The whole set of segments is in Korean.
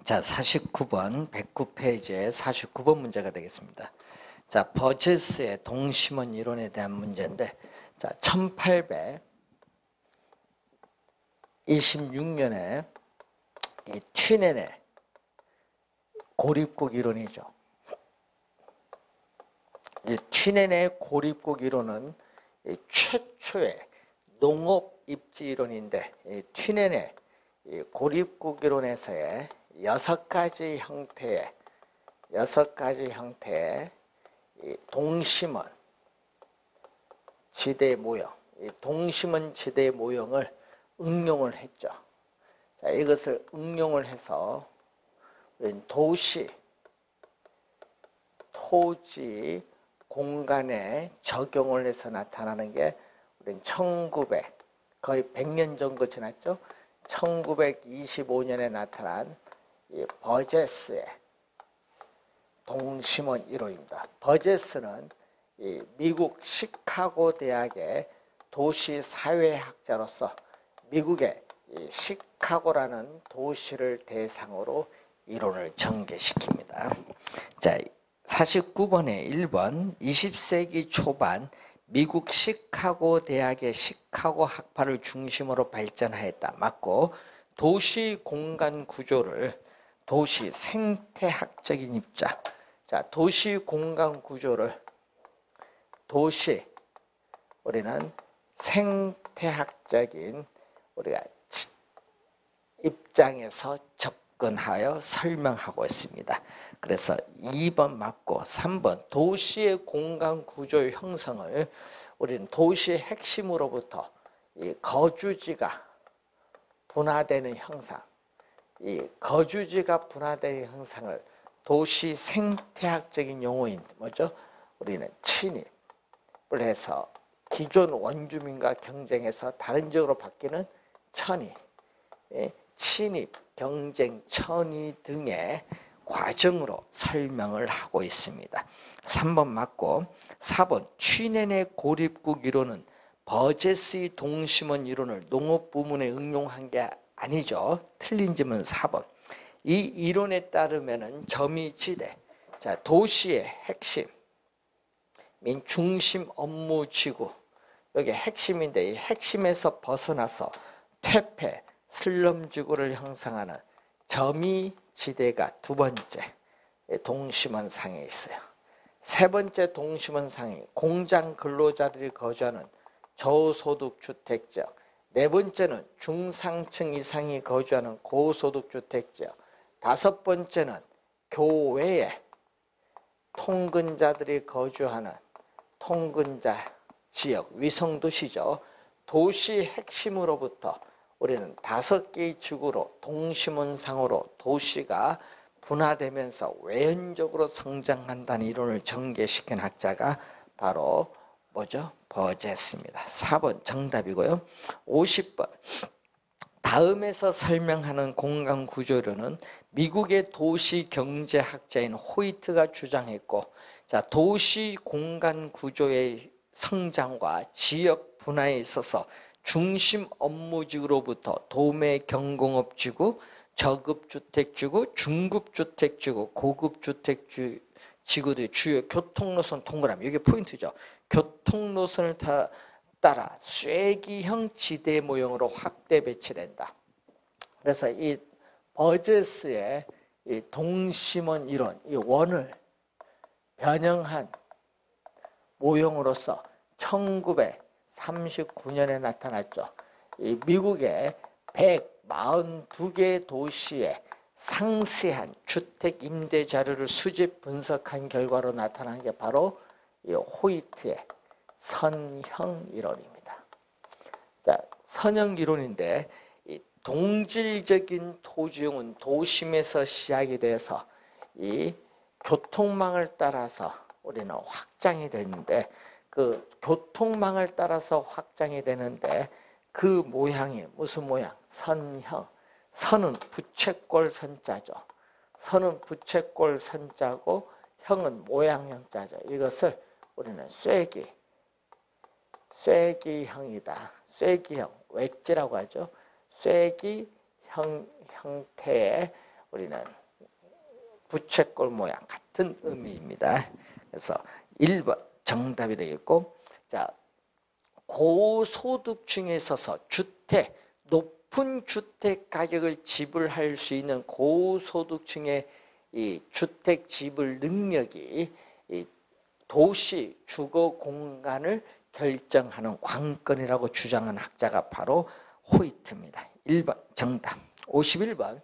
자, 49번 109페이지의 49번 문제가 되겠습니다. 자, 버제스의 동심원 이론에 대한 문제인데, 자, 1826년에 이 튀넨의 고립국 이론이죠. 이 튀넨의 고립국 이론은 이 최초의 농업 입지 이론인데, 이 튀넨의 이 고립국 이론에서의 여섯 가지 형태의 이 동심원 지대 모형, 이 동심원 지대 모형을 응용을 했죠. 자, 이것을 응용을 해서 도시, 토지, 공간에 적용을 해서 나타나는 게 우리는 1900, 거의 100년 정도 지났죠. 1925년에 나타난 이 버제스의 동심원 이론입니다. 버제스는 이 미국 시카고 대학의 도시 사회학자로서 미국의 이 시카고라는 도시를 대상으로 이론을 전개시킵니다. 자, 49번에 1번 20세기 초반 미국 시카고 대학의 시카고 학파를 중심으로 발전하였다. 맞고, 도시 공간 구조를 도시 생태학적인 입장. 자, 도시 공간 구조를 우리는 생태학적인 우리가 입장에서 접근하여 설명하고 있습니다. 그래서 2번 맞고 3번 도시의 공간 구조의 형성을 우리는 도시의 핵심으로부터 이 거주지가 분화되는 형상, 이 거주지가 분화되는 형상을 도시 생태학적인 용어인 뭐죠? 우리는 침입을 해서 기존 원주민과 경쟁해서 다른 지역으로 바뀌는 천이, 침입, 경쟁, 천이 등의 과정으로 설명을 하고 있습니다. 3번 맞고 4번 튀넨의 고립국 이론은 버제스의 동심원 이론을 농업 부문에 응용한 게 아니죠. 틀린 점은 4번. 이 이론에 따르면은 점이지대, 자, 도시의 핵심, 민 중심 업무 지구, 여기 핵심인데 이 핵심에서 벗어나서 퇴폐, 슬럼 지구를 형성하는 점이지대가 두 번째 동심원 상에 있어요. 세 번째 동심원 상이 공장 근로자들이 거주하는 저소득 주택지역, 네 번째는 중상층 이상이 거주하는 고소득 주택지역, 다섯 번째는 교외에 통근자들이 거주하는 통근자 지역, 위성도시죠. 도시 핵심으로부터 우리는 5개의 지구로 동심원상으로 도시가 분화되면서 외연적으로 성장한다는 이론을 전개시킨 학자가 바로 뭐죠? 버제스입니다. 4번 정답이고요. 50번 다음에서 설명하는 공간 구조론은 미국의 도시 경제학자인 호이트가 주장했고, 자, 도시 공간 구조의 성장과 지역 분화에 있어서 중심 업무지구로부터 도매 경공업지구, 저급주택지구, 중급주택지구, 고급주택지구들의 주요 교통노선 동그라미, 이게 포인트죠. 교통노선을 따라 쐐기형 지대 모형으로 확대 배치된다. 그래서 이 버제스의 이 동심원 이론, 이 원을 변형한 모형으로서 1939년에 나타났죠. 이 미국의 142개 도시의 상세한 주택 임대 자료를 수집 분석한 결과로 나타난 게 바로 이 호이트의 선형 이론입니다. 자, 선형 이론인데 이 동질적인 토지용은 도심에서 시작이 돼서 이 교통망을 따라서 우리는 확장이 되는데, 그 교통망을 따라서 확장이 되는데 그 모양이 무슨 모양? 선형. 선은 부채꼴 선자죠. 선은 부채꼴 선자고 형은 모양형자죠. 이것을 우리는 쐐기형이다. 쐐기형, 웨지라고 하죠. 쐐기형 형태의 우리는 부채꼴 모양 같은 의미입니다. 그래서 1번 정답이 되겠고, 자, 고소득층에 있어서 높은 주택 가격을 지불할 수 있는 고소득층의 이 주택 지불 능력이 이 도시 주거 공간을 결정하는 관건이라고 주장한 학자가 바로 호이트입니다. 1번 정답. 51번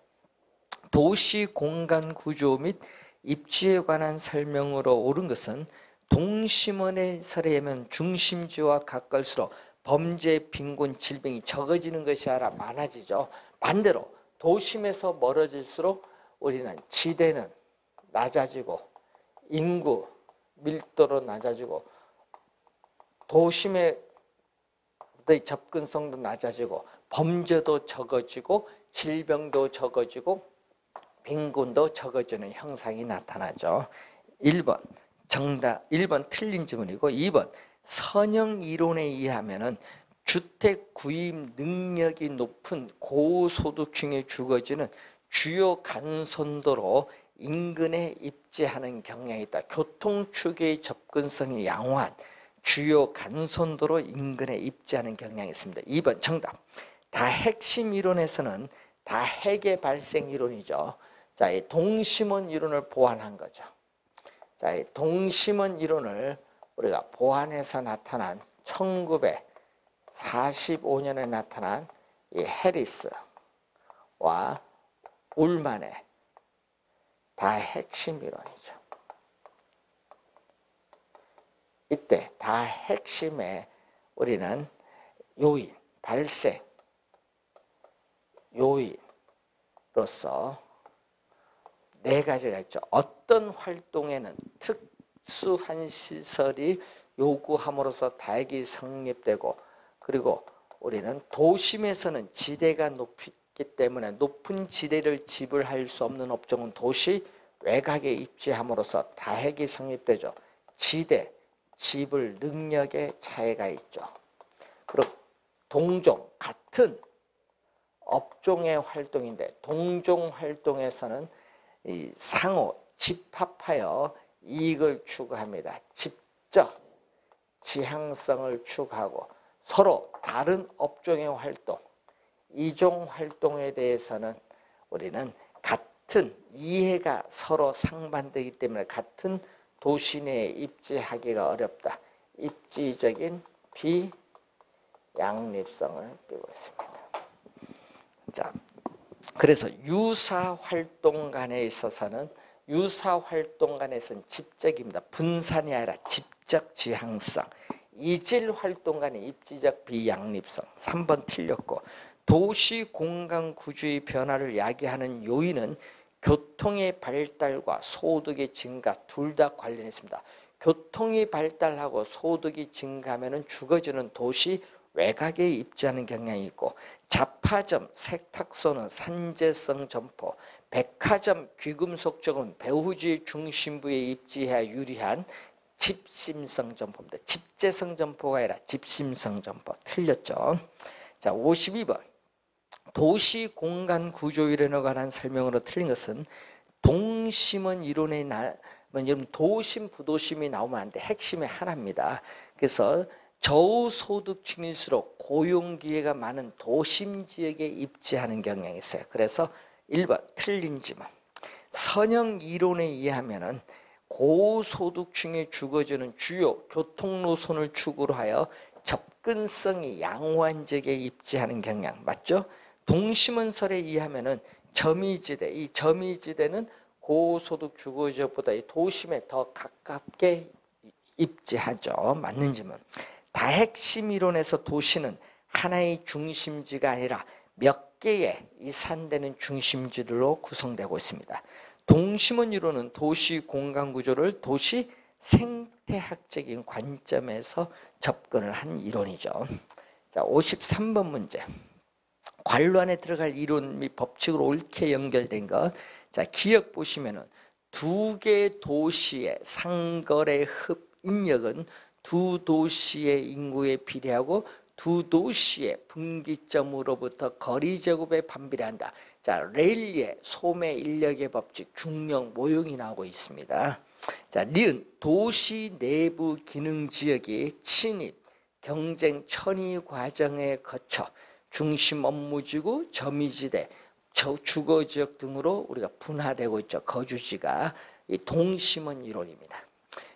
도시 공간 구조 및 입지에 관한 설명으로 옳은 것은 동심원의 설에 의하면 중심지와 가까울수록 범죄, 빈곤, 질병이 적어지는 것이 아니라 많아지죠. 반대로 도심에서 멀어질수록 우리는 지대는 낮아지고 인구 밀도로 낮아지고 도심의 접근성도 낮아지고 범죄도 적어지고 질병도 적어지고 빈곤도 적어지는 형상이 나타나죠. 1번 정답, 1번 틀린 질문이고, 2번 선형 이론에 의하면은 주택 구입 능력이 높은 고소득층에 주어지는 주요 간선도로 인근에 입지하는 경향이 있다. 교통축의 접근성이 양호한 주요 간선도로 인근에 입지하는 경향이 있습니다. 2번 정답. 다핵심 이론에서는 다핵의 발생 이론이죠. 자, 이 동심원 이론을 보완한 거죠. 자, 이 동심원 이론을 우리가 보완해서 나타난 1945년에 나타난 이 해리스와 울만의 다핵심 이론이죠. 이때 다핵심에 우리는 요인, 발생 요인으로서 4가지가 있죠. 어떤 활동에는 특수한 시설이 요구함으로써 다핵이 성립되고, 그리고 우리는 도심에서는 지대가 높기 때문에 높은 지대를 지불할 수 없는 업종은 도시 외곽에 입지함으로써 다핵이 성립되죠. 지대, 지불 능력의 차이가 있죠. 그리고 동종, 같은 업종의 활동인데 동종 활동에서는 이 상호 집합하여 이익을 추구합니다. 직접 지향성을 추구하고 서로 다른 업종의 활동, 이종 활동에 대해서는 우리는 같은 이해가 서로 상반되기 때문에 같은 도시 내에 입지하기가 어렵다. 입지적인 비양립성을 띠고 있습니다. 자, 그래서 유사 활동 간에 있어서는 집적입니다. 분산이 아니라 집적 지향성. 이질 활동 간의 입지적 비양립성. 3번 틀렸고, 도시 공간 구조의 변화를 야기하는 요인은 교통의 발달과 소득의 증가 둘 다 관련있습니다. 교통이 발달하고 소득이 증가하면 죽어지는 도시 외곽에 입지하는 경향이 있고, 잡화점, 세탁소는 산재성 점포, 백화점, 귀금속점은 배후지 중심부에 입지해야 유리한 집심성 점포입니다. 집재성 점포가 아니라 집심성 점포. 틀렸죠. 자, 52번. 도시 공간 구조 이론에 관한 설명으로 틀린 것은 동심원 이론에 도심, 부도심이 나오면 안 돼. 핵심의 하나입니다. 그래서 저소득층일수록 고용기회가 많은 도심 지역에 입지하는 경향이 있어요. 그래서 1번 틀린 질문. 선형 이론에 의하면 고소득층에 주어지는 주요 교통노선을 축으로 하여 접근성이 양호한 지역에 입지하는 경향 맞죠? 동심원설에 의하면 점이지대, 이 점이지대는 고소득 주거지역보다 도심에 더 가깝게 입지하죠. 맞는 질문. 다핵심 이론에서 도시는 하나의 중심지가 아니라 몇 개의 이산되는 중심지들로 구성되고 있습니다. 동심원 이론은 도시 공간 구조를 도시 생태학적인 관점에서 접근을 한 이론이죠. 자, 53번 문제. 관로 안에 들어갈 이론 및 법칙으로 옳게 연결된 것. 자, 기억 보시면은 두 개의 도시의 상거래 흡인력은 두 도시의 인구에 비례하고 두 도시의 분기점으로부터 거리 제곱에 반비례한다. 자, 레일리의 소매 인력의 법칙, 중력 모형이 나오고 있습니다. 자, 니은 도시 내부 기능 지역이 침입, 경쟁, 천위 과정에 거쳐 중심 업무지구, 점유지대, 주거지역 등으로 우리가 분화되고 있죠. 거주지가. 이 동심원 이론입니다.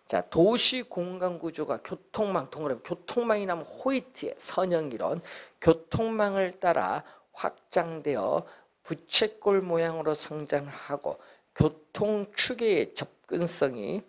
자, 도시 공간 구조가 교통망, 동그라미 교통망이 나면 호이트의 선형 이론, 교통망을 따라 확장되어 부채꼴 모양으로 성장하고 교통 추계의 접근성이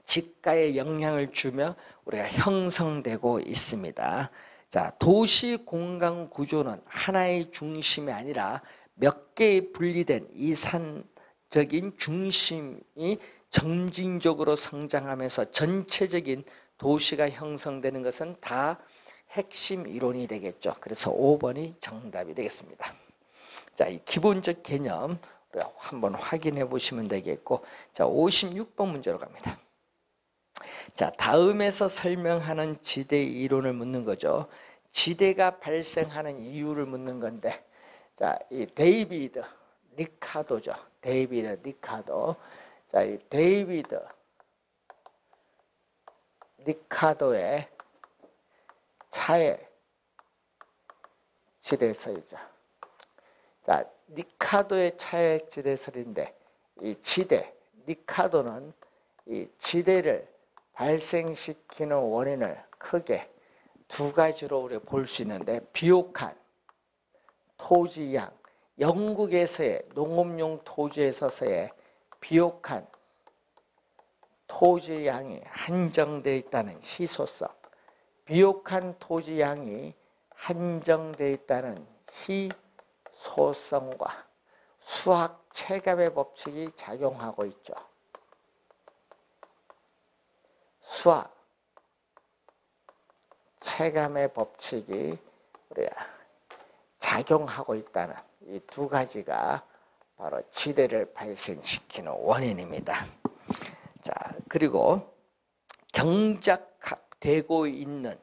집가에 영향을 주며 우리가 형성되고 있습니다. 자, 도시 공간 구조는 하나의 중심이 아니라 몇 개의 분리된 이산적인 중심이 점진적으로 성장하면서 전체적인 도시가 형성되는 것은 다 핵심 이론이 되겠죠. 그래서 5번이 정답이 되겠습니다. 자, 이 기본적 개념 우리가 한번 확인해 보시면 되겠고, 자, 56번 문제로 갑니다. 자, 다음에서 설명하는 지대 이론을 묻는 거죠. 지대가 발생하는 이유를 묻는 건데, 자, 이 데이비드 리카도죠. 데이비드 리카도. 자, 이 데이비드 리카도의 차의 지대설이죠. 자, 리카도의 차의 지대설인데, 이 지대, 리카도는 이 지대를 발생시키는 원인을 크게 두 가지로 우리가 볼 수 있는데, 비옥한 토지양, 영국에서의 농업용 토지에 있어서의 비옥한 토지양이 한정되어 있다는 희소성, 비옥한 토지양이 한정되어 있다는 희소성과 수학 체감의 법칙이 작용하고 있죠. 수학 체감의 법칙이 우리가 작용하고 있다는 이 두 가지가 바로 지대를 발생시키는 원인입니다. 자, 그리고 경작되고 있는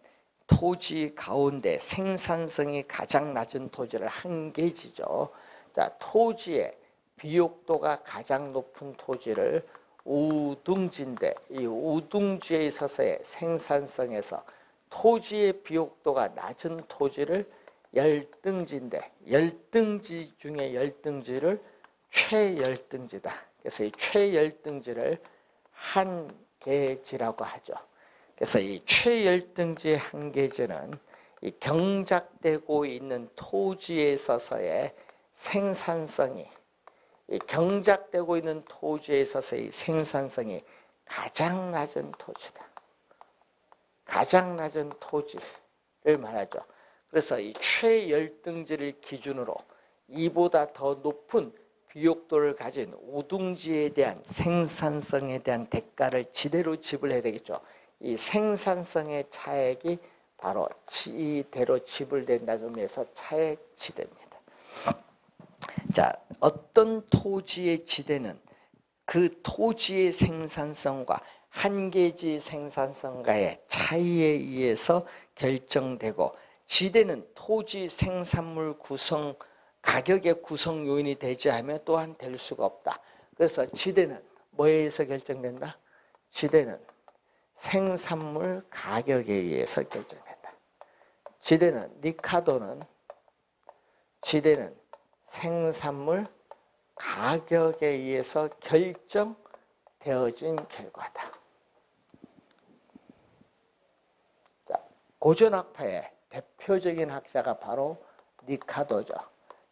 토지 가운데 생산성이 가장 낮은 토지를 한계지죠. 자, 토지의 비옥도가 가장 높은 토지를 우둥지인데, 이 우둥지에 있어서의 생산성에서 토지의 비옥도가 낮은 토지를 열등지인데, 열등지 중에 열등지를 최열등지다. 그래서 이 최열등지를 한계지라고 하죠. 그래서 이 최열등지의 한계지는 이 경작되고 있는 토지에 있어서의 생산성이, 이 경작되고 있는 토지에 있어서의 생산성이 가장 낮은 토지다. 가장 낮은 토지를 말하죠. 그래서 이 최열등지를 기준으로 이보다 더 높은 비옥도를 가진 우둥지에 대한 생산성에 대한 대가를 지대로 지불해야 되겠죠. 이 생산성의 차액이 바로 지대로 지불된다는 의미에서 차액 지대입니다. 자, 어떤 토지의 지대는 그 토지의 생산성과 한계지 생산성과의 차이에 의해서 결정되고, 지대는 토지 생산물 구성 가격의 구성 요인이 되지 않으면 또한 될 수가 없다. 그래서 지대는 뭐에 의해서 결정된다? 지대는 생산물 가격에 의해서 결정된다. 지대는 생산물 가격에 의해서 결정되어진 결과다. 자, 고전학파의 대표적인 학자가 바로 리카도죠.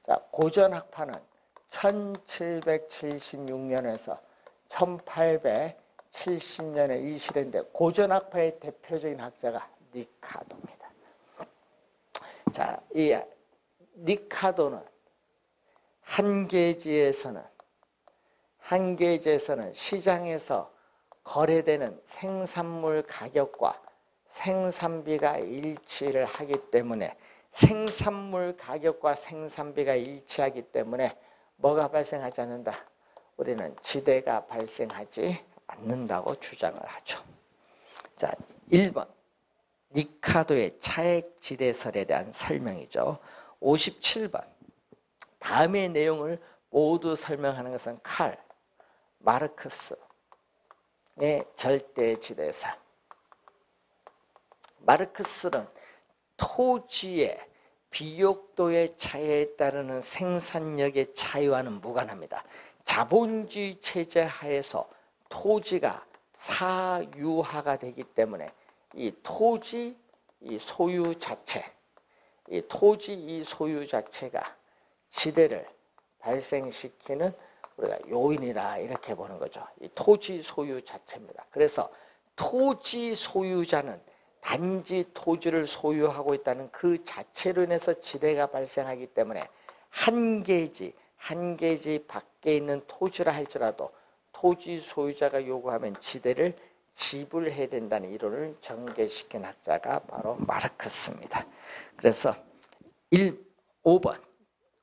자, 고전학파는 1776년에서 1870년에 이 시대인데, 고전학파의 대표적인 학자가 리카도입니다. 자, 이 리카도는 한계지에서는 시장에서 거래되는 생산물 가격과 생산비가 일치를 하기 때문에, 생산물 가격과 생산비가 일치하기 때문에 뭐가 발생하지 않는다? 우리는 지대가 발생하지 않는다고 주장을 하죠. 자, 1번 리카도의 차액 지대설에 대한 설명이죠. 57번 다음의 내용을 모두 설명하는 것은 칼 마르크스의 절대지대설. 마르크스는 토지의 비옥도의 차이에 따르는 생산력의 차이와는 무관합니다. 자본주의 체제 하에서 토지가 사유화가 되기 때문에 이 토지 이 소유 자체, 이 토지 이 소유 자체가 지대를 발생시키는 우리가 요인이라 이렇게 보는 거죠. 이 토지 소유 자체입니다. 그래서 토지 소유자는 단지 토지를 소유하고 있다는 그 자체로 인해서 지대가 발생하기 때문에 한 개지 밖에 있는 토지라 할지라도 토지 소유자가 요구하면 지대를 지불해야 된다는 이론을 전개시킨 학자가 바로 마르크스입니다. 그래서 5번,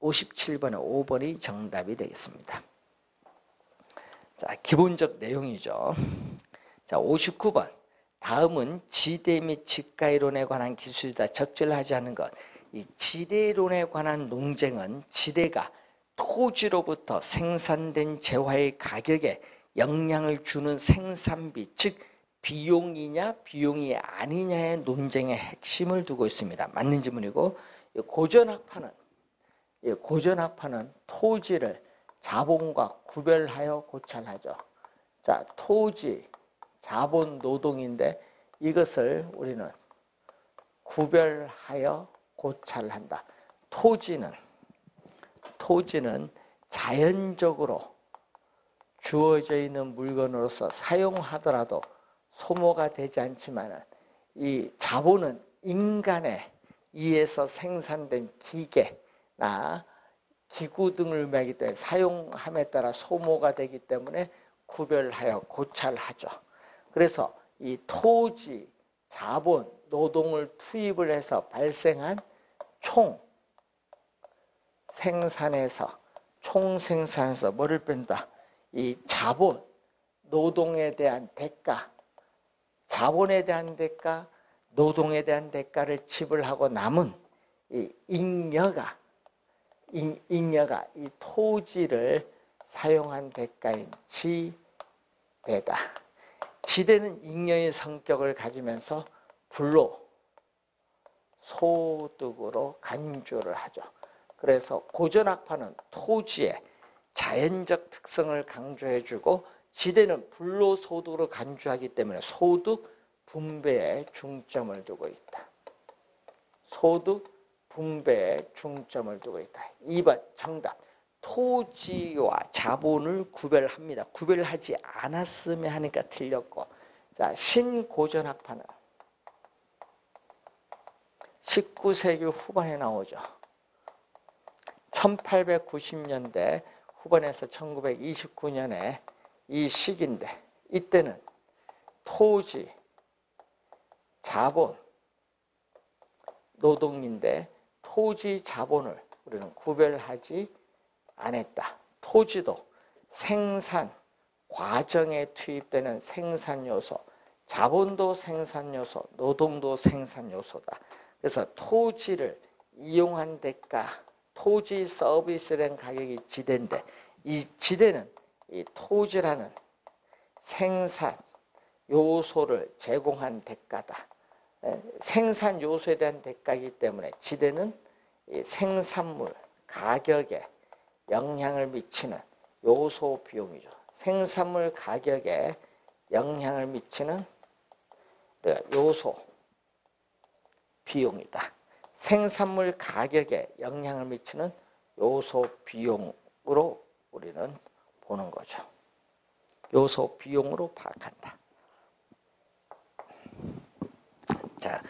57번에 5번이 정답이 되겠습니다. 자, 기본적 내용이죠. 자, 59번. 다음은 지대 및 지가이론에 관한 기술이다. 적절하지 않은 것. 이 지대론에 관한 논쟁은 지대가 토지로부터 생산된 재화의 가격에 영향을 주는 생산비, 즉 비용이냐 비용이 아니냐의 논쟁의 핵심을 두고 있습니다. 맞는 질문이고, 고전학파는 토지를 자본과 구별하여 고찰하죠. 자, 토지, 자본, 노동인데 이것을 우리는 구별하여 고찰한다. 토지는 자연적으로 주어져 있는 물건으로서 사용하더라도 소모가 되지 않지만 이 자본은 인간에 의해서 생산된 기계나 기구 등을 말하기 때문에 사용함에 따라 소모가 되기 때문에 구별하여 고찰하죠. 그래서 이 토지, 자본, 노동을 투입을 해서 발생한 총 생산에서 뭐를 뺀다? 이 자본, 노동에 대한 대가, 자본에 대한 대가, 노동에 대한 대가를 지불하고 남은 이 잉여가 이 토지를 사용한 대가인 지대다. 지대는 잉여의 성격을 가지면서 불로 소득으로 간주를 하죠. 그래서 고전학파는 토지의 자연적 특성을 강조해주고 지대는 불로소득으로 간주하기 때문에 소득 분배에 중점을 두고 있다. 소득 분배에 중점을 두고 있다. 2번 정답. 토지와 자본을 구별합니다. 구별하지 않았으면 하니까 틀렸고, 자, 신고전학파는 19세기 후반에 나오죠. 1890년대 후반에서 1929년에 이 시기인데, 이때는 토지, 자본, 노동인데 토지, 자본을 우리는 구별하지 않았다. 토지도 생산 과정에 투입되는 생산 요소, 자본도 생산 요소, 노동도 생산 요소다. 그래서 토지를 이용한 대가, 토지 서비스에 대한 가격이 지대인데, 이 지대는 이 토지라는 생산 요소를 제공한 대가다. 생산 요소에 대한 대가이기 때문에 지대는 이 생산물 가격에 영향을 미치는 요소 비용이죠. 생산물 가격에 영향을 미치는 요소 비용이다. 생산물 가격에 영향을 미치는 요소 비용으로 우리는 보는 거죠. 요소 비용으로 파악한다. 자,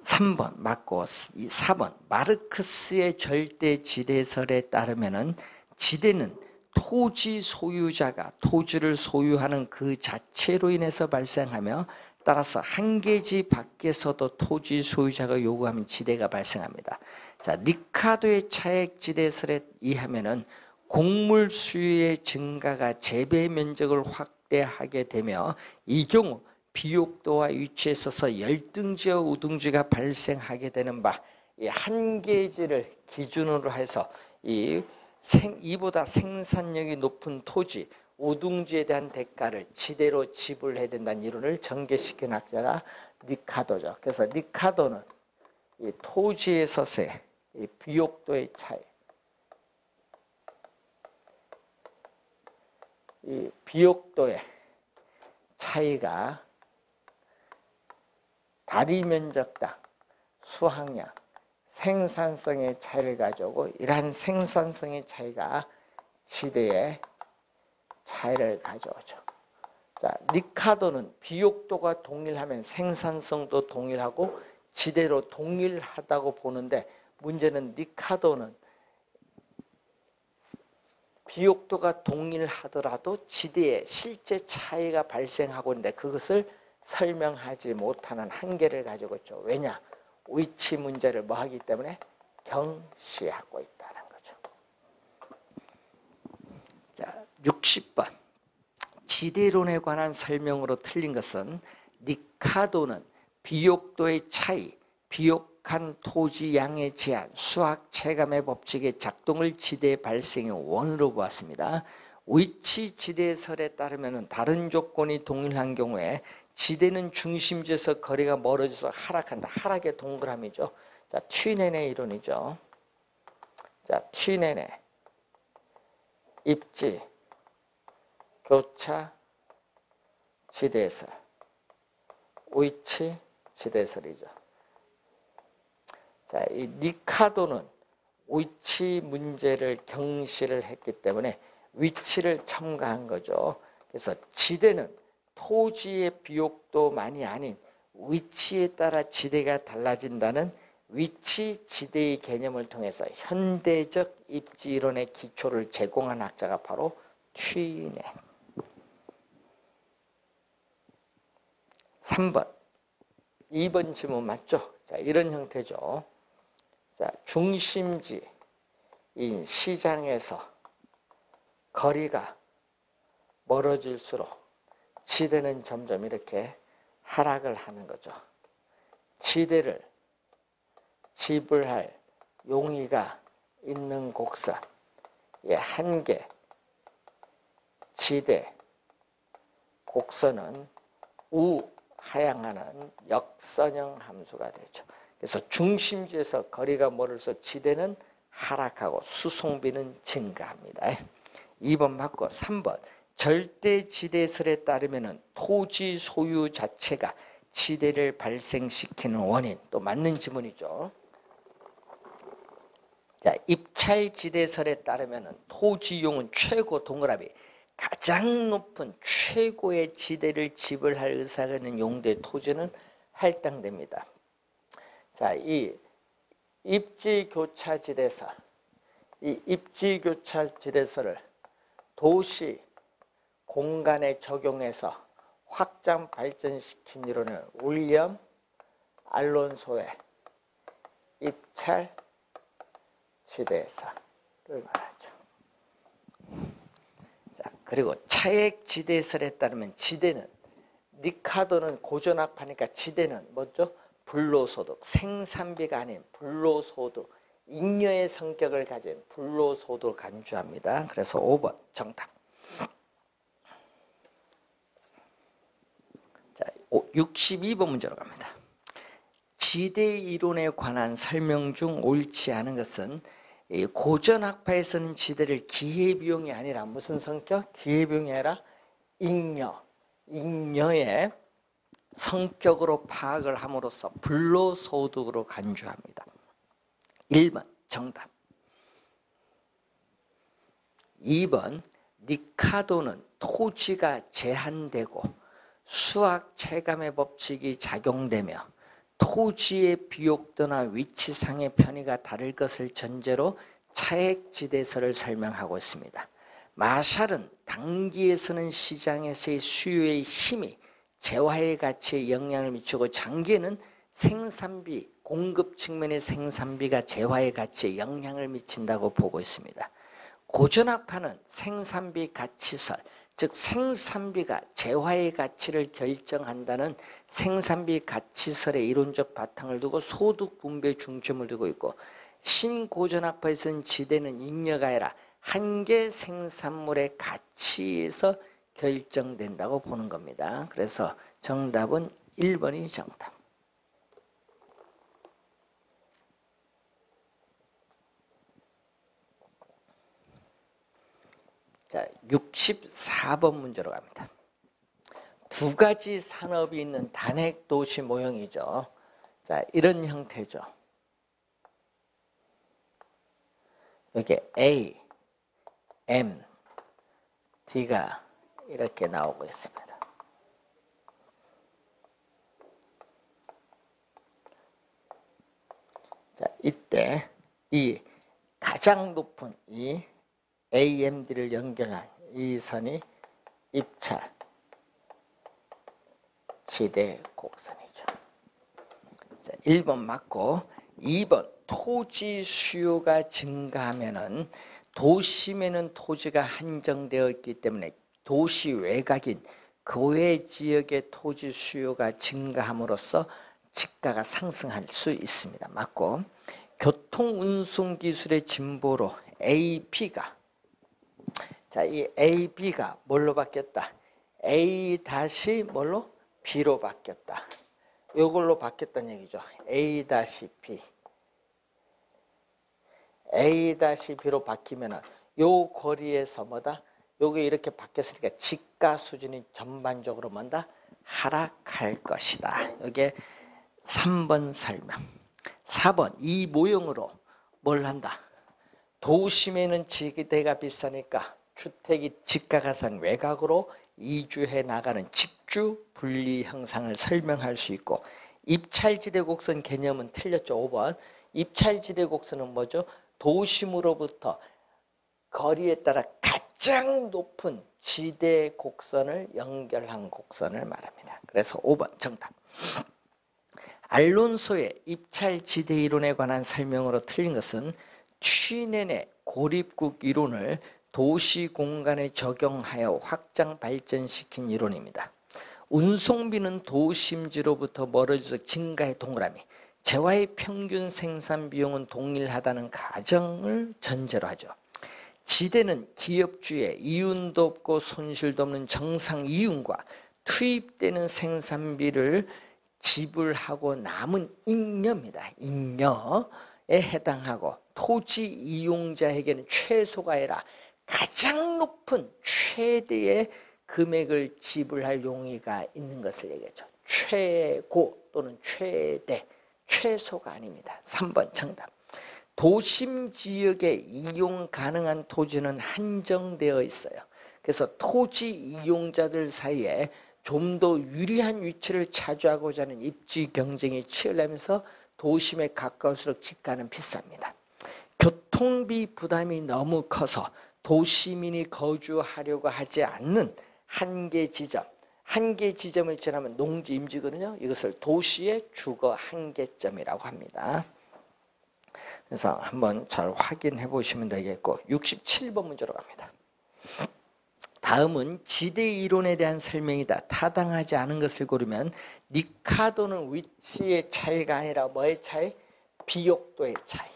3번 맞고 4번 마르크스의 절대지대설에 따르면은 지대는 토지 소유자가 토지를 소유하는 그 자체로 인해서 발생하며, 따라서 한 개지 밖에서도 토지 소유자가 요구하면 지대가 발생합니다. 자, 리카도의 차액지대설에 의하면은 곡물 수요의 증가가 재배 면적을 확대하게 되며, 이 경우 비옥도와 위치에 있어서 열등지와 우등지가 발생하게 되는 바, 이 한 개지를 기준으로 해서 이 이보다 생산력이 높은 토지, 우둥지에 대한 대가를 지대로 지불해야 된다는 이론을 전개시킨 학자가 리카도죠. 그래서 리카도는 이 토지에서의 이 비옥도의 차이, 이 비옥도의 차이가 다리 면적당, 수확량, 생산성의 차이를 가져오고, 이러한 생산성의 차이가 지대의 차이를 가져오죠. 자, 리카도는 비옥도가 동일하면 생산성도 동일하고 지대로 동일하다고 보는데, 문제는 리카도는 비옥도가 동일하더라도 지대에 실제 차이가 발생하고 있는데 그것을 설명하지 못하는 한계를 가지고 있죠. 왜냐? 위치 문제를 뭐 하기 때문에 경시하고 있다는 거죠. 자, 60번. 지대론에 관한 설명으로 틀린 것은 리카도는 비옥도의 차이, 비옥한 토지 양의 제한, 수학 체감의 법칙의 작동을 지대 발생의 원으로 보았습니다. 위치 지대설에 따르면 다른 조건이 동일한 경우에 지대는 중심지에서 거리가 멀어져서 하락한다. 하락의 동그라미죠. 자, 튀네네 이론이죠. 자, 튀네네 입지 교차 지대설, 위치 지대설이죠. 자, 이 리카도는 위치 문제를 경시를 했기 때문에 위치를 첨가한 거죠. 그래서 지대는 토지의 비옥도만이 아닌 위치에 따라 지대가 달라진다는 위치 지대의 개념을 통해서 현대적 입지 이론의 기초를 제공한 학자가 바로 튀네. 3번. 2번 질문 맞죠? 자, 이런 형태죠. 자, 중심지인 시장에서 거리가 멀어질수록 지대는 점점 이렇게 하락을 하는 거죠. 지대를 지불할 용의가 있는 곡선의 한계, 지대, 곡선은 우하향하는 역선형 함수가 되죠. 그래서 중심지에서 거리가 멀어서 지대는 하락하고 수송비는 증가합니다. 2번 맞고 3번. 절대 지대설에 따르면 토지 소유 자체가 지대를 발생시키는 원인, 또 맞는 지문이죠. 자, 입찰 지대설에 따르면 토지 이용은 최고 동그라미 가장 높은 최고의 지대를 지불할 의사가 있는 용도의 토지는 할당됩니다. 자, 이 입지교차 지대설, 이 입지교차 지대설을 도시 공간에 적용해서 확장 발전시킨 이론을 윌리엄 알론소의 입찰 지대설을 말하죠. 자, 그리고 차액 지대설에 따르면 지대는, 리카도는 고전학파니까 지대는 뭐죠? 불로소득, 생산비가 아닌 불로소득, 잉여의 성격을 가진 불로소득을 간주합니다. 그래서 5번 정답. 자, 62번 문제로 갑니다. 지대 이론에 관한 설명 중 옳지 않은 것은 고전학파에서는 지대를 기회비용이 아니라 무슨 성격? 기회비용이 아니라 잉여의 성격으로 파악을 함으로써 불로소득으로 간주합니다. 1번 정답. 2번 리카도는 토지가 제한되고 수학 체감의 법칙이 작용되며 토지의 비옥도나 위치상의 편의가 다를 것을 전제로 차액지대설을 설명하고 있습니다. 마샬은 단기에서는 시장에서의 수요의 힘이 재화의 가치에 영향을 미치고 장기에는 생산비, 공급 측면의 생산비가 재화의 가치에 영향을 미친다고 보고 있습니다. 고전학파는 생산비 가치설, 즉 생산비가 재화의 가치를 결정한다는 생산비 가치설의 이론적 바탕을 두고 소득 분배에 중점을 두고 있고, 신고전학파에서는 지대는 잉여가 아니라 한계 생산물의 가치에서 결정된다고 보는 겁니다. 그래서 정답은 1번이 정답. 자, 64번 문제로 갑니다. 두 가지 산업이 있는 단핵 도시 모형이죠. 자, 이런 형태죠. 여기 A, M, D가 이렇게 나오고 있습니다. 자, 이때 이 가장 높은 이 AMD를 연결한 이 선이 입찰 지대 곡선이죠. 자, 1번 맞고 2번 토지 수요가 증가하면은 도심에는 토지가 한정되어 있기 때문에 도시 외곽인 고외 지역의 토지 수요가 증가함으로써 집가가 상승할 수 있습니다. 맞고 교통 운송 기술의 진보로 AB가 자, 이 AB가 뭘로 바뀌었다? A 다시 뭘로? B로 바뀌었다. 이걸로 바뀌었다는 얘기죠. A-B. A-B로 바뀌면은 요 거리에서 뭐다? 요게 이렇게 바뀌었으니까 집가 수준이 전반적으로 뭔다? 하락할 것이다. 이게 3번 설명. 4번 이 모형으로 뭘 한다? 도심에는 지대가 비싸니까 주택이 집가가 싼 외곽으로 이주해 나가는 직주 분리 형상을 설명할 수 있고 입찰지대 곡선 개념은 틀렸죠. 5번 입찰지대 곡선은 뭐죠? 도심으로부터 거리에 따라 가장 높은 지대 곡선을 연결한 곡선을 말합니다. 그래서 5번 정답. 알론소의 입찰지대 이론에 관한 설명으로 틀린 것은 취넨의 고립국 이론을 도시 공간에 적용하여 확장 발전시킨 이론입니다. 운송비는 도심지로부터 멀어져서 증가의 동그라미, 재화의 평균 생산 비용은 동일하다는 가정을 전제로 하죠. 지대는 기업주의 이윤도 없고 손실도 없는 정상 이윤과 투입되는 생산비를 지불하고 남은 잉여입니다. 잉여에 해당하고 토지 이용자에게는 최소가 아니라 가장 높은 최대의 금액을 지불할 용의가 있는 것을 얘기하죠. 최고 또는 최대, 최소가 아닙니다. 3번 정답. 도심 지역에 이용 가능한 토지는 한정되어 있어요. 그래서 토지 이용자들 사이에 좀 더 유리한 위치를 차지하고자 하는 입지 경쟁이 치열하면서 도심에 가까울수록 집가는 비쌉니다. 교통비 부담이 너무 커서 도시민이 거주하려고 하지 않는 한계 지점, 한계 지점을 지나면 농지 임지거든요. 이것을 도시의 주거 한계점이라고 합니다. 그래서 한번 잘 확인해 보시면 되겠고 67번 문제로 갑니다. 다음은 지대 이론에 대한 설명이다. 타당하지 않은 것을 고르면 리카도는 위치의 차이가 아니라 뭐의 차이? 비옥도의 차이.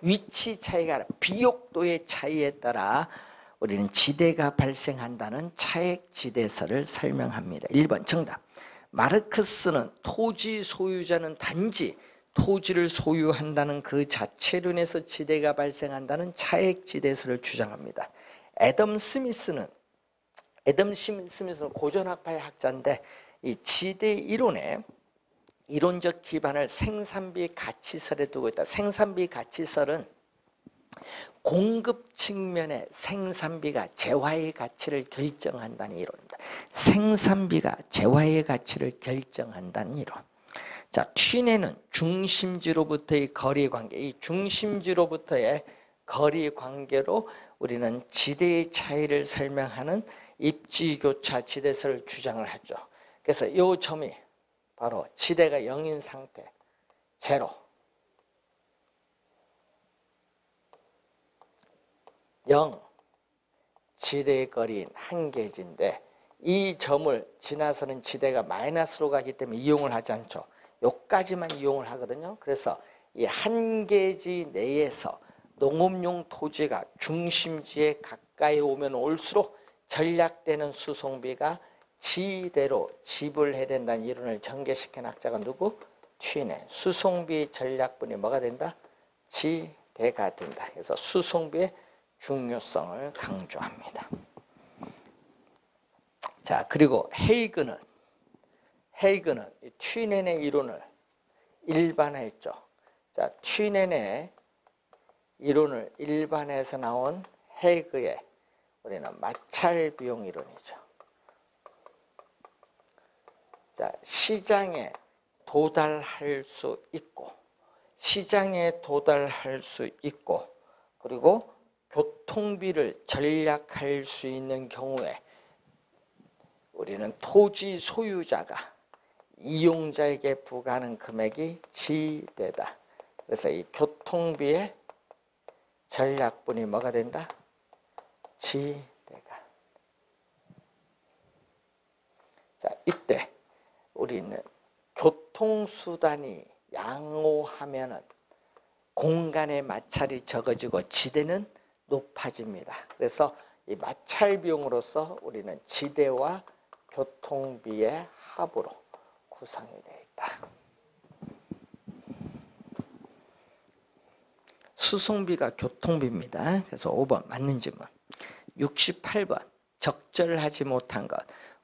위치 차이가 아니라 비옥도의 차이에 따라 우리는 지대가 발생한다는 차액지대설을 설명합니다. 1번 정답. 마르크스는 토지 소유자는 단지 토지를 소유한다는 그 자체론에서 지대가 발생한다는 차액지대설을 주장합니다. 애덤 스미스는 고전학파의 학자인데 이 지대 이론의 이론적 기반을 생산비 가치설에 두고 있다. 생산비 가치설은 공급 측면의 생산비가 재화의 가치를 결정한다는 이론입니다. 생산비가 재화의 가치를 결정한다는 이론. 자, 취내는 중심지로부터의 거리 관계, 이 중심지로부터의 거리 관계로 우리는 지대의 차이를 설명하는 입지교차 지대설을 주장을 하죠. 그래서 이 점이 바로 지대가 0인 상태, 제로. 0, 지대의 거리인 한계지인데 이 점을 지나서는 지대가 마이너스로 가기 때문에 이용을 하지 않죠. 여기까지만 이용을 하거든요. 그래서 이 한계지 내에서 농업용 토지가 중심지에 가까이 오면 올수록 전략되는 수송비가 지대로 지불해야 된다는 이론을 전개시킨 학자가 누구? 튀네. 수송비 전략분이 뭐가 된다? 지대가 된다. 그래서 수송비의 중요성을 강조합니다. 자, 그리고 헤이그는 튀넨의 이론을 일반화했죠. 자, 튀넨의 이론을 일반화해서 나온 헤이그의 우리는 마찰 비용 이론이죠. 자, 시장에 도달할 수 있고 그리고 교통비를 절약할 수 있는 경우에 우리는 토지 소유자가 이용자에게 부과하는 금액이 지대다. 그래서 이 교통비의 전략분이 뭐가 된다? 지대가. 자, 이때 우리는 교통수단이 양호하면은 공간의 마찰이 적어지고 지대는 높아집니다. 그래서 이 마찰 비용으로서 우리는 지대와 교통비의 합으로 구성이 되어 있다. 수송비가 교통비입니다. 그래서 5번 맞는 질문. 68번 적절하지 못한 것.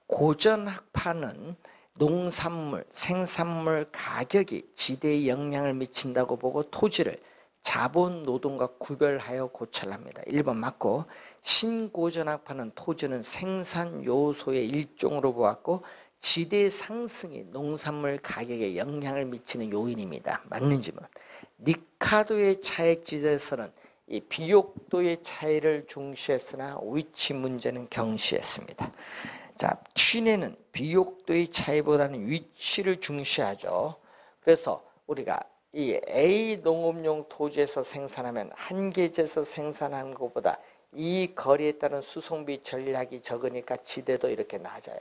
고전학파는 농산물, 생산물 가격이 지대에 영향을 미친다고 보고 토지를 자본 노동과 구별하여 고찰합니다. 1번 맞고, 신고전학파는 토지는 생산 요소의 일종으로 보았고 지대 상승이 농산물 가격에 영향을 미치는 요인입니다. 맞는 질문. 리카도의 차액지대에서는 이 비옥도의 차이를 중시했으나 위치 문제는 경시했습니다. 자, 튀네는 비옥도의 차이보다는 위치를 중시하죠. 그래서 우리가 이 A 농업용 토지에서 생산하면 한 계지에서 생산하는 것보다 이 거리에 따른 수송비 전략이 적으니까 지대도 이렇게 낮아요.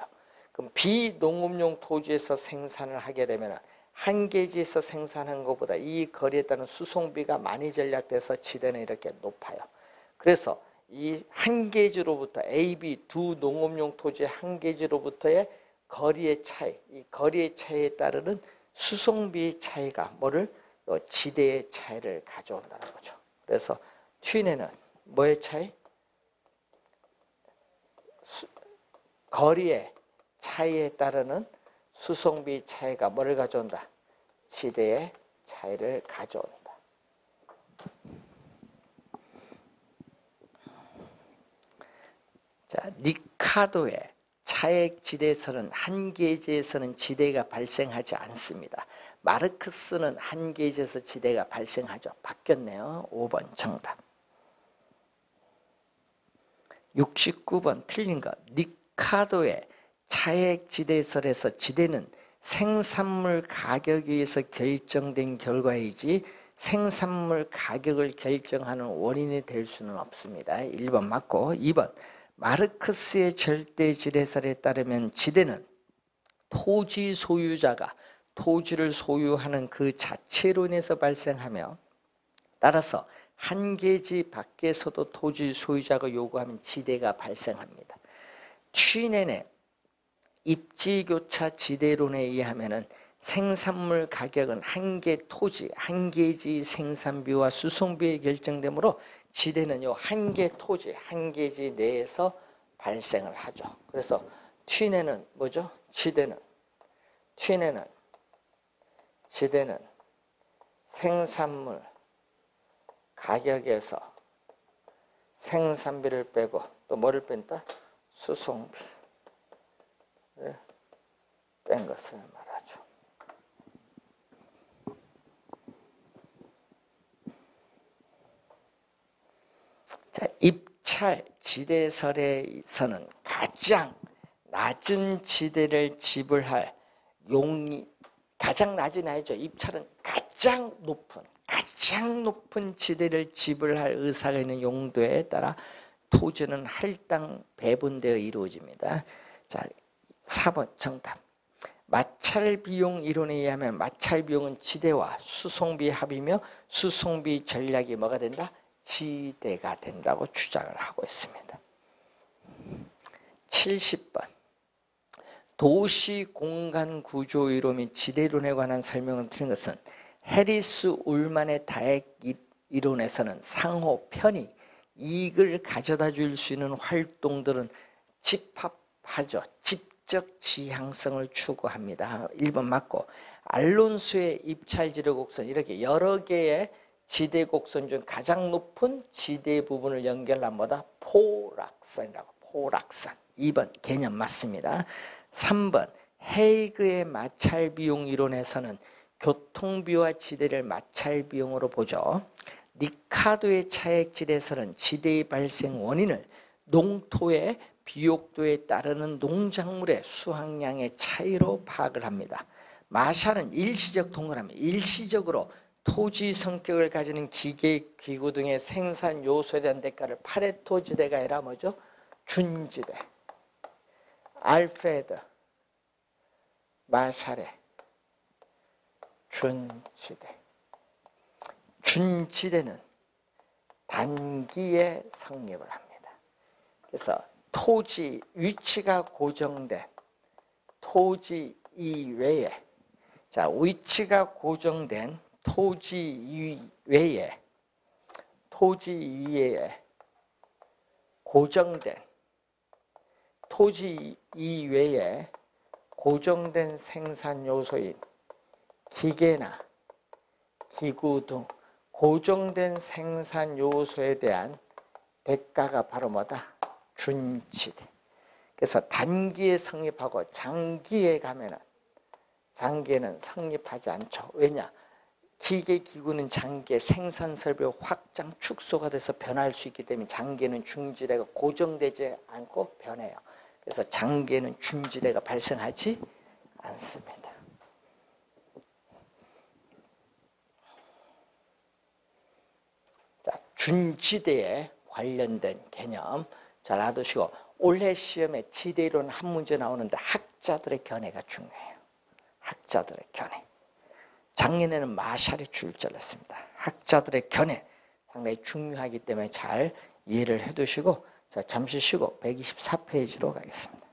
그럼 B 농업용 토지에서 생산을 하게 되면 한 계지에서 생산한 것보다 이 거리에 따른 수송비가 많이 전략돼서 지대는 이렇게 높아요. 그래서 이 한 계지로부터 A, B 두 농업용 토지의 한 계지로부터의 거리의 차이, 이 거리의 차이에 따르는 수송비 차이가 뭐를? 지대의 차이를 가져온다는 거죠. 그래서 튀네는 뭐의 차이? 거리의 차이에 따르는 수송비 차이가 뭐를 가져온다? 지대의 차이를 가져온다. 자, 리카도의 차액 지대에서는 한 계지에서는 지대가 발생하지 않습니다. 마르크스는 한 계지에서 지대가 발생하죠. 바뀌었네요. 5번 정답. 69번 틀린 것. 리카도의 차액 지대설에서 지대는 생산물 가격에 의해서 결정된 결과이지 생산물 가격을 결정하는 원인이 될 수는 없습니다. 1번 맞고, 2번 마르크스의 절대지대설에 따르면 지대는 토지 소유자가 토지를 소유하는 그 자체로 인해서 발생하며 따라서 한 계지 밖에서도 토지 소유자가 요구하면 지대가 발생합니다. 튀넨의 입지교차 지대론에 의하면 생산물 가격은 한 개 토지, 한 계지 생산비와 수송비에 결정되므로 지대는 요 한 개 토지, 한 계지 내에서 발생을 하죠. 그래서 튀넨은 뭐죠? 지대는 생산물 가격에서 생산비를 빼고 또 뭐를 뺀다? 수송비를 뺀 것을 말하죠. 자, 입찰 지대설에서는 가장 낮은 지대를 지불할 용이 가장 낮은 아니죠. 입찰은 가장 높은 지대를 지불할 의사가 있는 용도에 따라 토지는 할당 배분되어 이루어집니다. 자, 4번 정답. 마찰 비용 이론에 의하면 마찰 비용은 지대와 수송비 합이며 수송비 전략이 뭐가 된다? 지대가 된다고 주장을 하고 있습니다. 70번 도시 공간 구조 이론 및 지대이론에 관한 설명을 드린 것은 해리스 울만의 다액 이론에서는 상호 편의 이익을 가져다 줄 수 있는 활동들은 집합하죠. 집적 지향성을 추구합니다. 1번 맞고, 알론소의 입찰지대 곡선, 이렇게 여러 개의 지대 곡선 중 가장 높은 지대 부분을 연결한 뭐다? 포락선이라고. 포락선. 2번 개념 맞습니다. 3번 헤이그의 마찰 비용 이론에서는 교통비와 지대를 마찰 비용으로 보죠. 리카도의 차액지대에서는 지대의 발생 원인을 농토의 비옥도에 따르는 농작물의 수확량의 차이로 파악을 합니다. 마샬은 일시적 동그라미, 일시적으로 토지 성격을 가지는 기계, 기구 등의 생산 요소에 대한 대가를 파레토 지대가 아니라 뭐죠? 준지대. 알프레드 마샬의 준지대. 준지대는 단기에 성립을 합니다. 그래서 토지 위치가 고정된 토지 이외에, 자, 위치가 고정된 토지 이외에 고정된 토지 이외에 고정된 생산 요소인 기계나 기구 등 고정된 생산 요소에 대한 대가가 바로 뭐다? 준지대. 그래서 단기에 성립하고 장기에 가면은 장기에는 성립하지 않죠. 왜냐? 기계 기구는 장기에 생산 설비 확장 축소가 돼서 변할 수 있기 때문에 장기에는 준지대가 고정되지 않고 변해요. 그래서 장기에는 준지대가 발생하지 않습니다. 자, 준지대에 관련된 개념 잘 알아두시고, 올해 시험에 지대이론 한 문제 나오는데 학자들의 견해가 중요해요. 학자들의 견해. 작년에는 마샬이 출제를 했습니다. 학자들의 견해 상당히 중요하기 때문에 잘 이해를 해두시고, 자, 잠시 쉬고 124페이지로 가겠습니다.